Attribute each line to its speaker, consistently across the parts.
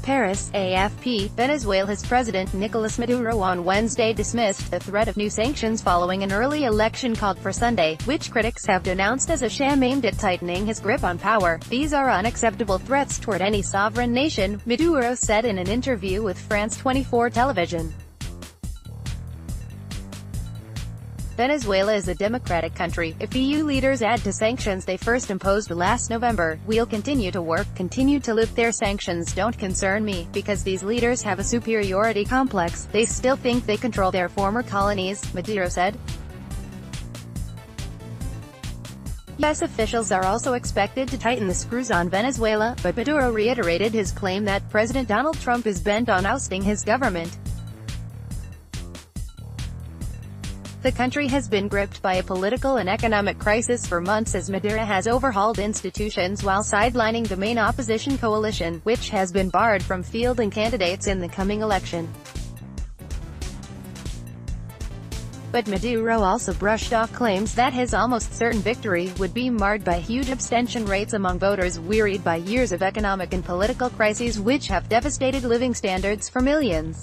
Speaker 1: Paris, AFP. Venezuela's President Nicolas Maduro on Wednesday dismissed the threat of new sanctions following an early election called for Sunday, which critics have denounced as a sham aimed at tightening his grip on power. "These are unacceptable threats toward any sovereign nation," Maduro said in an interview with France 24 television. Venezuela is a democratic country. If EU leaders add to sanctions they first imposed last November, we'll continue to lift their sanctions don't concern me, because these leaders have a superiority complex. They still think they control their former colonies, Maduro said. U.S. officials are also expected to tighten the screws on Venezuela, but Maduro reiterated his claim that President Donald Trump is bent on ousting his government. The country has been gripped by a political and economic crisis for months as Maduro has overhauled institutions while sidelining the main opposition coalition, which has been barred from fielding candidates in the coming election. But Maduro also brushed off claims that his almost certain victory would be marred by huge abstention rates among voters wearied by years of economic and political crises which have devastated living standards for millions.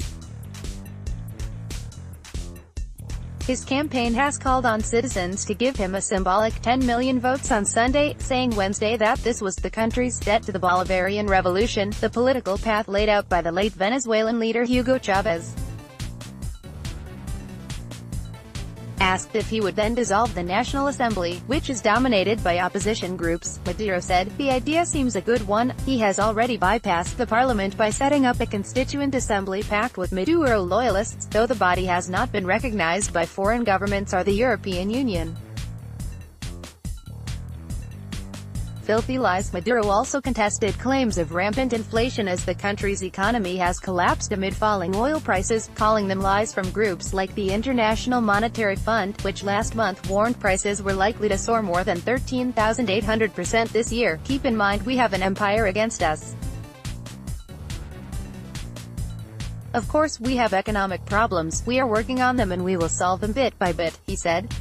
Speaker 1: His campaign has called on citizens to give him a symbolic 10 million votes on Sunday, saying Wednesday that this was the country's debt to the Bolivarian Revolution, the political path laid out by the late Venezuelan leader Hugo Chavez. Asked if he would then dissolve the National Assembly, which is dominated by opposition groups, Maduro said, "The idea seems a good one. He has already bypassed the parliament by setting up a constituent assembly packed with Maduro loyalists, though the body has not been recognized by foreign governments or the European Union." Filthy lies. Maduro also contested claims of rampant inflation as the country's economy has collapsed amid falling oil prices, calling them lies from groups like the International Monetary Fund, which last month warned prices were likely to soar more than 13,800% this year. "Keep in mind we have an empire against us. Of course we have economic problems, we are working on them and we will solve them bit by bit," he said.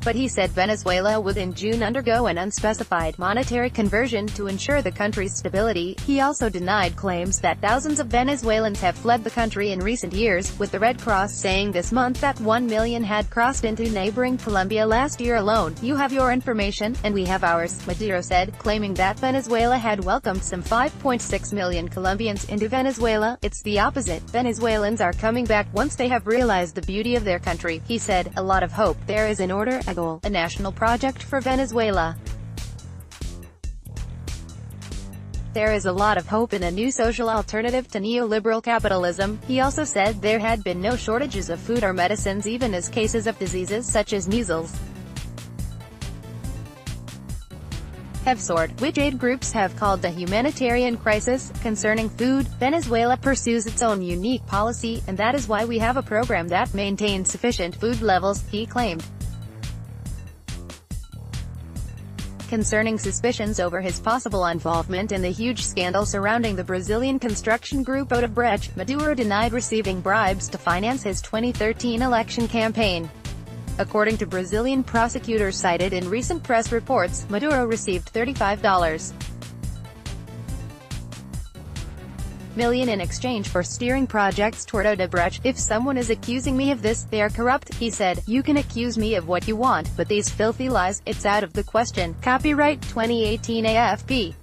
Speaker 1: But he said Venezuela would in June undergo an unspecified monetary conversion to ensure the country's stability. He also denied claims that thousands of Venezuelans have fled the country in recent years, with the Red Cross saying this month that 1 million had crossed into neighboring Colombia last year alone. "You have your information, and we have ours," Maduro said, claiming that Venezuela had welcomed some 5.6 million Colombians into Venezuela. "It's the opposite. Venezuelans are coming back once they have realized the beauty of their country," he said. "A lot of hope. There is an order, a goal, a national project for Venezuela. There is a lot of hope in a new social alternative to neoliberal capitalism." He also said there had been no shortages of food or medicines even as cases of diseases such as measles have soared, which aid groups have called a humanitarian crisis. Concerning food, Venezuela pursues its own unique policy, and that is why we have a program that maintains sufficient food levels, he claimed. Concerning suspicions over his possible involvement in the huge scandal surrounding the Brazilian construction group Odebrecht, Maduro denied receiving bribes to finance his 2013 election campaign. According to Brazilian prosecutors cited in recent press reports, Maduro received $35 million in exchange for steering projects toward Odebrecht. "If someone is accusing me of this, they are corrupt," he said. "You can accuse me of what you want, but these filthy lies, it's out of the question." Copyright 2018 AFP.